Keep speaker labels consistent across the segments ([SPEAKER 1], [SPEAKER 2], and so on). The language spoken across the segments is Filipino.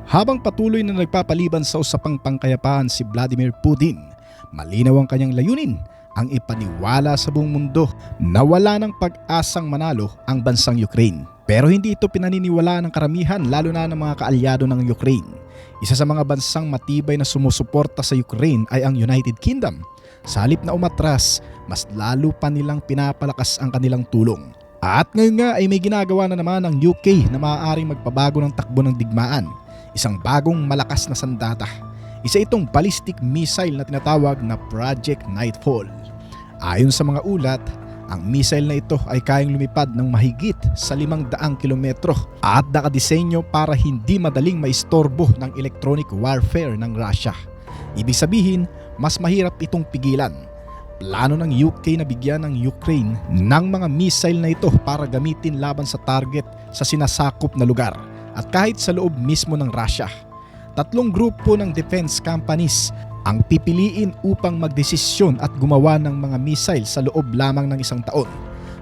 [SPEAKER 1] Habang patuloy na nagpapaliban sa usapang pangkayapaan si Vladimir Putin, malinaw ang kanyang layunin, ang ipaniwala sa buong mundo na wala ng pag-asang manalo ang bansang Ukraine. Pero hindi ito pinaniniwala ng karamihan, lalo na ng mga kaalyado ng Ukraine. Isa sa mga bansang matibay na sumusuporta sa Ukraine ay ang United Kingdom. Sa halip na umatras, mas lalo pa nilang pinapalakas ang kanilang tulong. At ngayon nga ay may ginagawa na naman ang UK na maaaring magpabago ng takbo ng digmaan. Isang bagong malakas na sandata. Isa itong ballistic missile na tinatawag na Project Nightfall. Ayon sa mga ulat, ang missile na ito ay kayang lumipad ng mahigit sa 500 kilometro at nakadisenyo para hindi madaling maistorbo ng electronic warfare ng Russia. Ibig sabihin, mas mahirap itong pigilan. Plano ng UK na bigyan ng Ukraine ng mga missile na ito para gamitin laban sa target sa sinasakop na lugar at kahit sa loob mismo ng Russia. 3 grupo ng defense companies ang pipiliin upang magdesisyon at gumawa ng mga missile sa loob lamang ng 1 taon.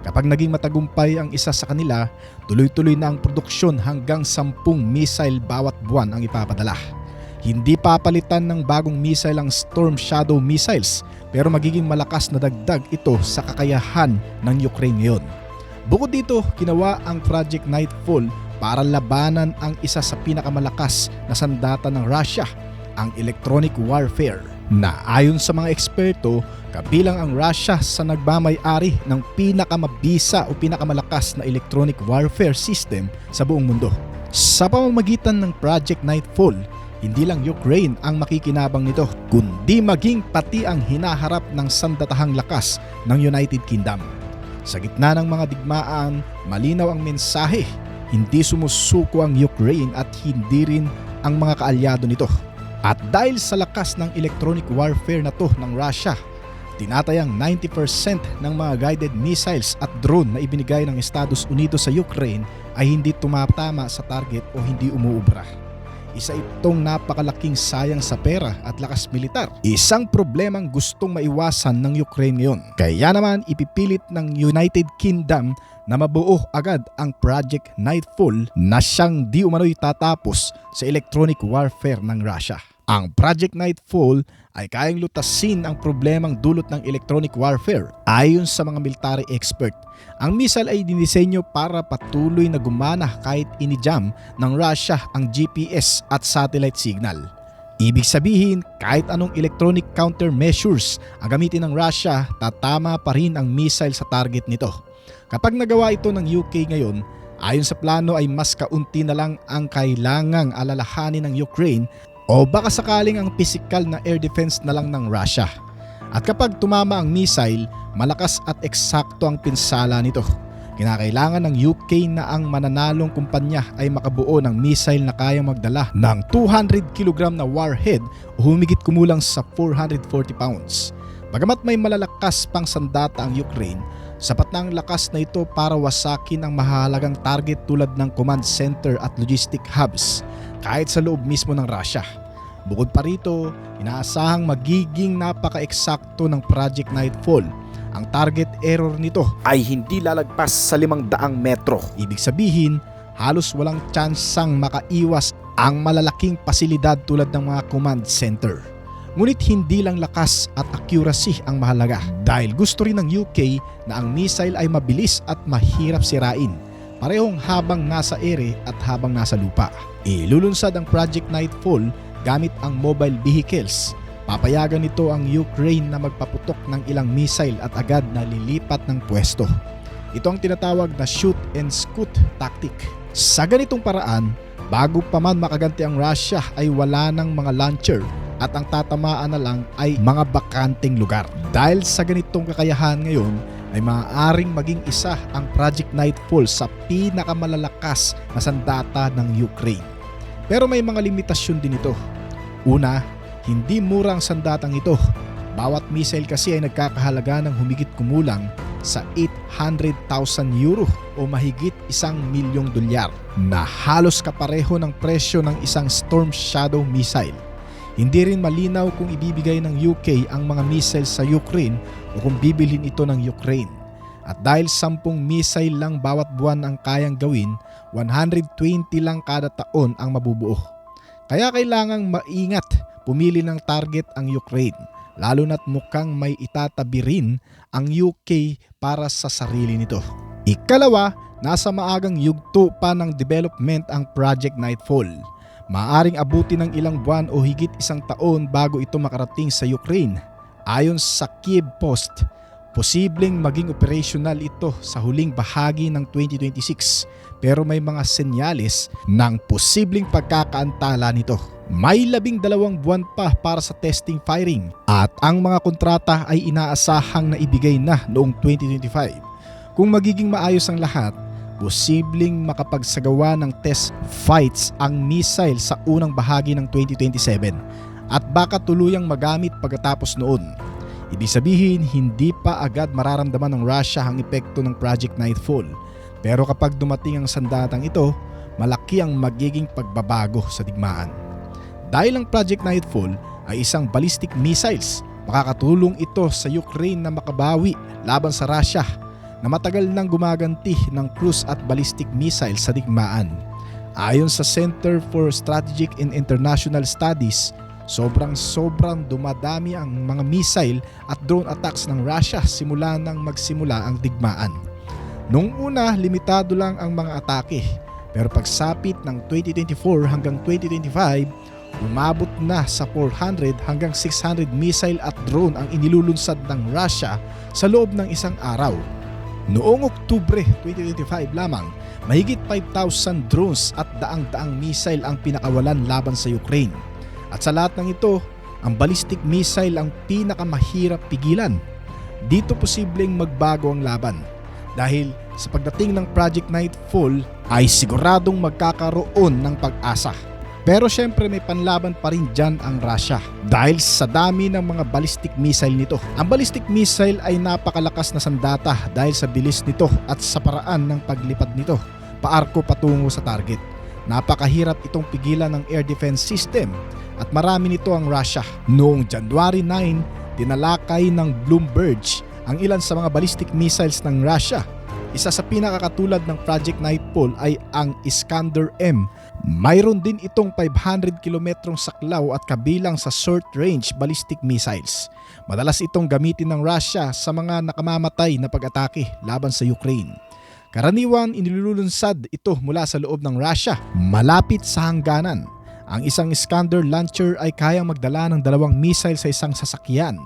[SPEAKER 1] Kapag naging matagumpay ang isa sa kanila, tuloy-tuloy na ang produksyon hanggang 10 missile bawat buwan ang ipapadala. Hindi papalitan ng bagong missile ang Storm Shadow missiles, pero magiging malakas na dagdag ito sa kakayahan ng Ukraine ngayon. Bukod dito, ginawa ang Project Nightfall para labanan ang isa sa pinakamalakas na sandata ng Russia, ang electronic warfare, na ayon sa mga eksperto, kabilang ang Russia sa nagmamay-ari ng pinakamabisa o pinakamalakas na electronic warfare system sa buong mundo. Sa pamamagitan ng Project Nightfall, hindi lang Ukraine ang makikinabang nito, kundi maging pati ang hinaharap ng sandatahang lakas ng United Kingdom. Sa gitna ng mga digmaan, malinaw ang mensahe. Hindi sumusuko ang Ukraine at hindi rin ang mga kaalyado nito. At dahil sa lakas ng electronic warfare na to ng Russia, tinatayang 90% ng mga guided missiles at drone na ibinigay ng Estados Unidos sa Ukraine ay hindi tumatama sa target o hindi umuubra. Isa itong napakalaking sayang sa pera at lakas militar. Isang problemang gustong maiwasan ng Ukraine ngayon. Kaya naman ipipilit ng United Kingdom na mabuo agad ang Project Nightfall na siyang di umano'y tatapos sa electronic warfare ng Russia. Ang Project Nightfall ay kayang lutasin ang problemang dulot ng electronic warfare ayon sa mga military expert. Ang missile ay dinisenyo para patuloy na gumana kahit inijam ng Russia ang GPS at satellite signal. Ibig sabihin, kahit anong electronic countermeasures ang gamitin ng Russia, tatama pa rin ang missile sa target nito. Kapag nagawa ito ng UK ngayon, ayon sa plano ay mas kaunti na lang ang kailangang alalahanin ng Ukraine o baka sakaling ang physical na air defense na lang ng Russia. At kapag tumama ang missile, malakas at eksakto ang pinsala nito. Kinakailangan ng UK na ang mananalong kumpanya ay makabuo ng missile na kayang magdala ng 200 kg na warhead o humigit kumulang sa 440 pounds. Bagamat may malalakas pang sandata ang Ukraine, sapat na ang lakas na ito para wasakin ang mahalagang target tulad ng command center at logistic hubs kahit sa loob mismo ng Russia. Bukod pa rito, inaasahang magiging napaka-eksakto ng Project Nightfall. Ang target error nito ay hindi lalagpas sa 500 metro. Ibig sabihin, halos walang tsansang makaiwas ang malalaking pasilidad tulad ng mga command center. Ngunit hindi lang lakas at accuracy ang mahalaga dahil gusto rin ng UK na ang missile ay mabilis at mahirap sirain, parehong habang nasa ere at habang nasa lupa. Ilulunsad ang Project Nightfall gamit ang mobile vehicles. Papayagan nito ang Ukraine na magpaputok ng ilang missile at agad na lilipat ng pwesto. Ito ang tinatawag na shoot and scoot tactic. Sa ganitong paraan, bago pa man makaganti ang Russia ay wala ng mga launcher at ang tatamaan na lang ay mga bakanting lugar. Dahil sa ganitong kakayahan ngayon, ay maaaring maging isa ang Project Nightfall sa pinakamalalakas na sandata ng Ukraine. Pero may mga limitasyon din ito. Una, hindi mura ang sandatang ito. Bawat missile kasi ay nagkakahalaga ng humigit kumulang sa 800,000 euro o mahigit $1,000,000 na halos kapareho ng presyo ng isang Storm Shadow missile. Hindi rin malinaw kung ibibigay ng UK ang mga missile sa Ukraine o kung bibilhin ito ng Ukraine. At dahil 10 missile lang bawat buwan ang kayang gawin, 120 lang kada taon ang mabubuo. Kaya kailangang maingat pumili ng target ang Ukraine, lalo na't mukhang may itatabi rin ang UK para sa sarili nito. Ikalawa, nasa maagang yugto pa ng development ang Project Nightfall. Maaring abutin ng ilang buwan o higit isang taon bago ito makarating sa Ukraine. Ayon sa Kyiv Post, posibleng maging operational ito sa huling bahagi ng 2026, pero may mga senyales ng posibleng pagkakaantala nito. May 12 buwan pa para sa testing firing at ang mga kontrata ay inaasahang naibigay na noong 2025. Kung magiging maayos ang lahat, posibleng makapagsagawa ng test fights ang missile sa unang bahagi ng 2027 at baka tuluyang magamit pagkatapos noon. Ibig sabihin, hindi pa agad mararamdaman ng Russia ang epekto ng Project Nightfall. Pero kapag dumating ang sandatang ito, malaki ang magiging pagbabago sa digmaan. Dahil ang Project Nightfall ay isang ballistic missiles, makakatulong ito sa Ukraine na makabawi laban sa Russia na matagal nang gumaganti ng cruise at ballistic missile sa digmaan. Ayon sa Center for Strategic and International Studies, sobrang dumadami ang mga missile at drone attacks ng Russia simula nang magsimula ang digmaan. Noong una, limitado lang ang mga atake, pero pagsapit ng 2024 hanggang 2025, umabot na sa 400 hanggang 600 missile at drone ang inilulunsad ng Russia sa loob ng isang araw. Noong Oktubre 2025 lamang, mahigit 5,000 drones at daang-daang missile ang pinakawalan laban sa Ukraine. At sa lahat ng ito, ang ballistic missile ang pinakamahirap pigilan. Dito posibleng magbago ang laban dahil sa pagdating ng Project Nightfall ay siguradong magkakaroon ng pag-asa. Pero syempre may panlaban pa rin dyan ang Russia dahil sa dami ng mga ballistic missile nito. Ang ballistic missile ay napakalakas na sandata dahil sa bilis nito at sa paraan ng paglipad nito paarko patungo sa target. Napakahirap itong pigilan ng air defense system at marami nito ang Russia. Noong January 9, tinalakay ng Bloomberg ang ilan sa mga ballistic missiles ng Russia. Isa sa pinakakatulad ng Project Nightfall ay ang Iskander-M. Mayroon din itong 500 kilometrong saklaw at kabilang sa short-range ballistic missiles. Madalas itong gamitin ng Russia sa mga nakamamatay na pag-atake laban sa Ukraine. Karaniwan inilulunsad ito mula sa loob ng Russia, malapit sa hangganan. Ang isang Iskander launcher ay kayang magdala ng 2 missile sa isang sasakyan.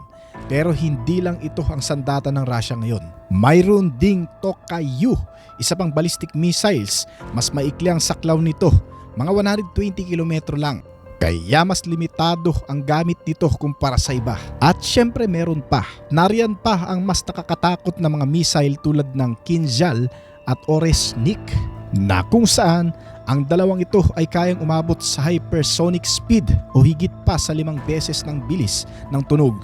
[SPEAKER 1] Pero hindi lang ito ang sandata ng Russia ngayon. Mayroon ding Tokayu, isa pang ballistic missiles. Mas maikli ang saklaw nito, mga 120 kilometro lang. Kaya mas limitado ang gamit nito kumpara sa iba. At syempre meron pa. Nariyan pa ang mas nakakatakot na mga missile tulad ng Kinzhal at Oreshnik, na kung saan ang dalawang ito ay kayang umabot sa hypersonic speed o higit pa sa 5 beses ng bilis ng tunog.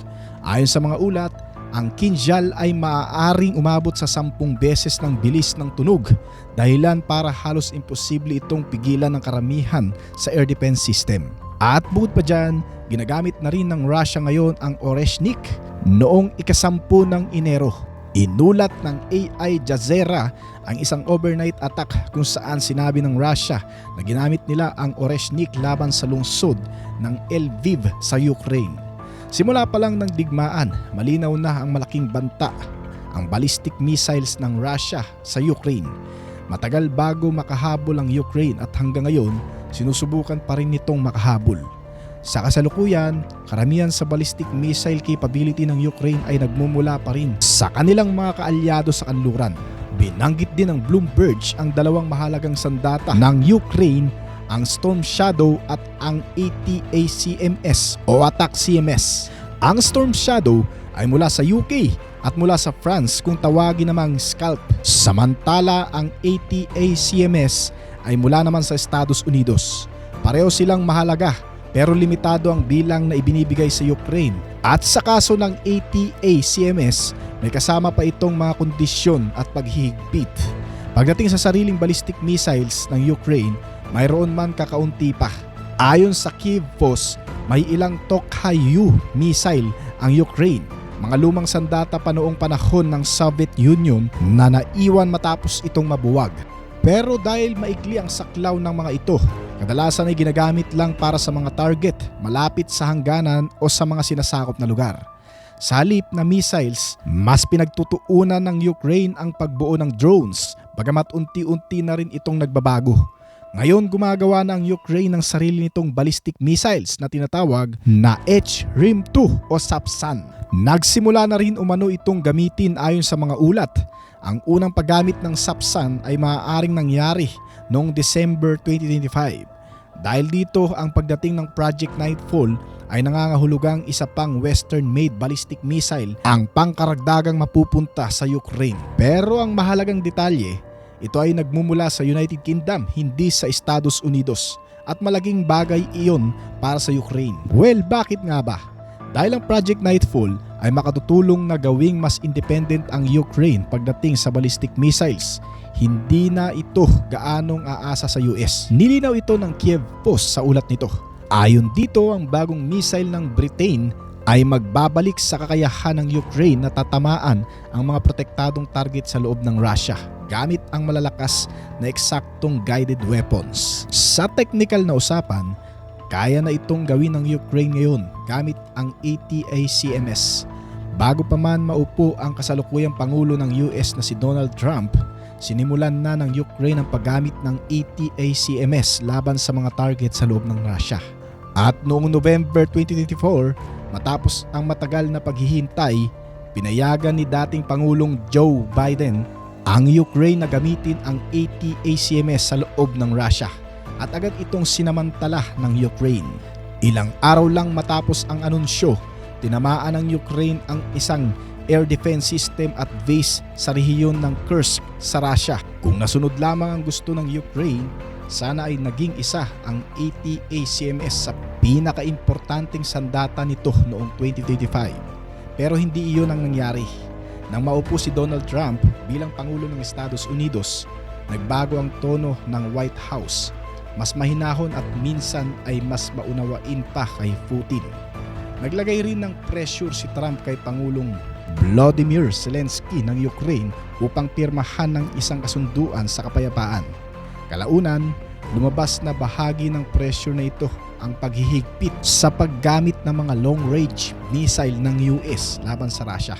[SPEAKER 1] Ayon sa mga ulat, ang Kinzhal ay maaaring umabot sa 10 beses ng bilis ng tunog, dahilan para halos imposible itong pigilan ng karamihan sa air defense system. At bukod pa dyan, ginagamit na rin ng Russia ngayon ang Oreshnik. Noong ika-10 ng Enero, inulat ng AI Jazeera ang isang overnight attack kung saan sinabi ng Russia na ginamit nila ang Oreshnik laban sa lungsod ng Lviv sa Ukraine. Simula pa lang ng digmaan, malinaw na ang malaking banta, ang ballistic missiles ng Russia sa Ukraine. Matagal bago makahabol ang Ukraine at hanggang ngayon, sinusubukan pa rin nitong makahabol. Sa kasalukuyan, karamihan sa ballistic missile capability ng Ukraine ay nagmumula pa rin sa kanilang mga kaalyado sa kanluran. Binanggit din ng Bloomberg ang 2 mahalagang sandata ng Ukraine, ang Storm Shadow at ang ATACMS o Attack CMS. Ang Storm Shadow ay mula sa UK at mula sa France kung tawagin namang Scalp. Samantala ang ATACMS ay mula naman sa Estados Unidos. Pareho silang mahalaga pero limitado ang bilang na ibinibigay sa Ukraine. At sa kaso ng ATACMS, may kasama pa itong mga kondisyon at paghihigpit. Pagdating sa sariling ballistic missiles ng Ukraine, mayroon man kakaunti pa. Ayon sa Kyiv Post, may ilang Tokayu missile ang Ukraine, mga lumang sandata pa noong panahon ng Soviet Union na naiwan matapos itong mabuwag. Pero dahil maikli ang saklaw ng mga ito, Kadalasan ay ginagamit lang para sa mga target malapit sa hangganan o sa mga sinasakop na lugar. Sa halip na missiles, mas pinagtutuunan ng Ukraine ang pagbuo ng drones, bagamat unti-unti na rin itong nagbabago. Ngayon gumagawa na ang Ukraine ng sarili nitong ballistic missiles na tinatawag na HRIM-2 o SAPSAN. Nagsimula na rin umano itong gamitin ayon sa mga ulat. Ang unang paggamit ng SAPSAN ay maaaring nangyari noong December 2025. Dahil dito ang pagdating ng Project Nightfall ay nangangahulugang isa pang Western-made ballistic missile ang pangkaragdagang mapupunta sa Ukraine. Pero ang mahalagang detalye, ito ay nagmumula sa United Kingdom, hindi sa Estados Unidos, at malaking bagay iyon para sa Ukraine. Well, bakit nga ba? Dahil ang Project Nightfall ay makatutulong na gawing mas independent ang Ukraine pagdating sa ballistic missiles. Hindi na ito gaanong aasa sa US. Nilinaw ito ng Kiev Post sa ulat nito. Ayon dito, ang bagong missile ng Britain ay magbabalik sa kakayahan ng Ukraine na tatamaan ang mga protektadong target sa loob ng Russia gamit ang malalakas na eksaktong guided weapons. Sa technical na usapan, kaya na itong gawin ng Ukraine ngayon gamit ang ATACMS. Bago pa man maupo ang kasalukuyang Pangulo ng US na si Donald Trump, sinimulan na ng Ukraine ang paggamit ng ATACMS laban sa mga target sa loob ng Russia. At noong November 2024, matapos ang matagal na paghihintay, pinayagan ni dating Pangulong Joe Biden ang Ukraine na gamitin ang ATACMS sa loob ng Russia at agad itong sinamantala ng Ukraine. Ilang araw lang matapos ang anunsyo, tinamaan ng Ukraine ang isang air defense system at base sa rehiyon ng Kursk sa Russia. Kung nasunod lamang ang gusto ng Ukraine, sana ay naging isa ang ATACMS sa pinakaimportanteng sandata nito noong 2025. Pero hindi iyon ang nangyari. Nang maupo si Donald Trump bilang Pangulo ng Estados Unidos, nagbago ang tono ng White House. Mas mahinahon at minsan ay mas maunawain pa kay Putin. Naglagay rin ng pressure si Trump kay Pangulong Volodymyr Zelensky ng Ukraine upang pirmahan ng isang kasunduan sa kapayapaan. Kalaunan, lumabas na bahagi ng pressure na ito ang paghihigpit sa paggamit ng mga long-range missile ng US laban sa Russia.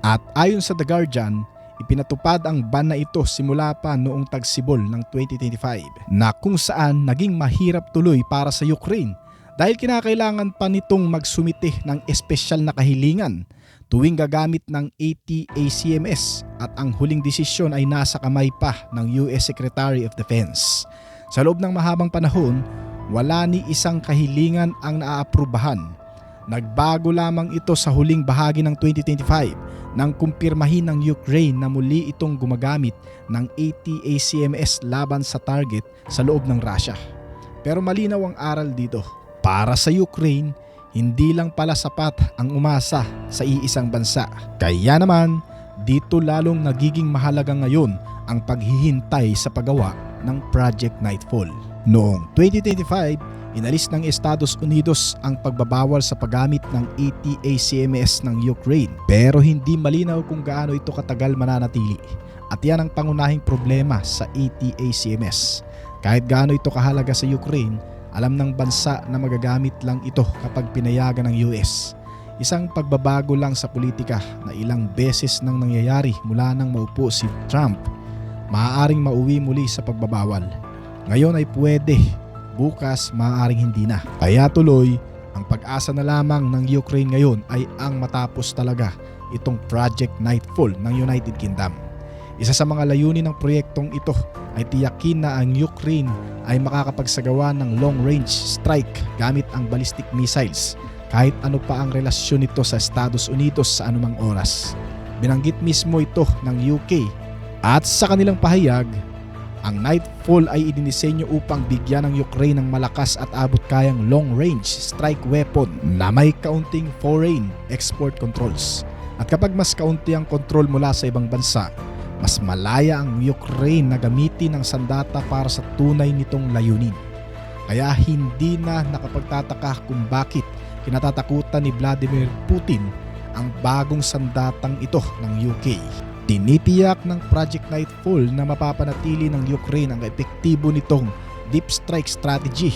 [SPEAKER 1] At ayon sa The Guardian, ipinatupad ang ban na ito simula pa noong tagsibol ng 2025 na kung saan naging mahirap tuloy para sa Ukraine dahil kinakailangan pa nitong magsumite ng espesyal na kahilingan tuwing gagamit ng ATACMS at ang huling desisyon ay nasa kamay pa ng US Secretary of Defense. Sa loob ng mahabang panahon, wala ni isang kahilingan ang naaaprubahan. Nagbago lamang ito sa huling bahagi ng 2025 nang kumpirmahin ng Ukraine na muli itong gumagamit ng ATACMS laban sa target sa loob ng Russia. Pero malinaw ang aral dito. Para sa Ukraine, hindi lang pala sapat ang umasa sa iisang bansa. Kaya naman, dito lalong nagiging mahalaga ngayon ang paghihintay sa paggawa ng Project Nightfall. Noong 2025, inalis ng Estados Unidos ang pagbabawal sa paggamit ng ATACMS ng Ukraine, pero hindi malinaw kung gaano ito katagal mananatili. At yan ang pangunahing problema sa ATACMS. Kahit gaano ito kahalaga sa Ukraine, alam ng bansa na magagamit lang ito kapag pinayagan ng US. Isang pagbabago lang sa politika na ilang beses nang nangyayari mula nang maupo si Trump. Maaaring mauwi muli sa pagbabawal. Ngayon ay pwede, bukas maaaring hindi na. Kaya tuloy, ang pag-asa na lamang ng Ukraine ngayon ay ang matapos talaga itong Project Nightfall ng United Kingdom. Isa sa mga layunin ng proyektong ito ay tiyakin na ang Ukraine ay makakapagsagawa ng long-range strike gamit ang ballistic missiles kahit ano pa ang relasyon nito sa Estados Unidos sa anumang oras. Binanggit mismo ito ng UK at sa kanilang pahayag, ang Nightfall ay idinisenyo upang bigyan ng Ukraine ng malakas at abot-kayang long-range strike weapon na may kaunting foreign export controls. At kapag mas kaunti ang kontrol mula sa ibang bansa, mas malaya ang Ukraine na gamitin ang sandata para sa tunay nitong layunin. Kaya hindi na nakapagtataka kung bakit kinatatakutan ni Vladimir Putin ang bagong sandatang ito ng UK. Tinitiyak ng Project Nightfall na mapapanatili ng Ukraine ang epektibo nitong deep strike strategy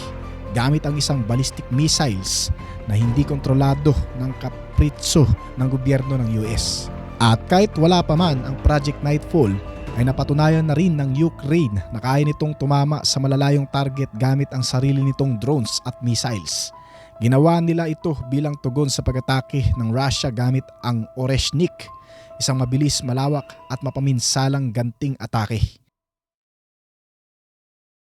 [SPEAKER 1] gamit ang isang ballistic missiles na hindi kontrolado ng kapritso ng gobyerno ng US. At kahit wala pa man ang Project Nightfall, ay napatunayan na rin ng Ukraine na kaya nitong tumama sa malalayong target gamit ang sarili nitong drones at missiles. Ginawa nila ito bilang tugon sa pag-atake ng Russia gamit ang Oreshnik, isang mabilis, malawak at mapaminsalang ganting atake.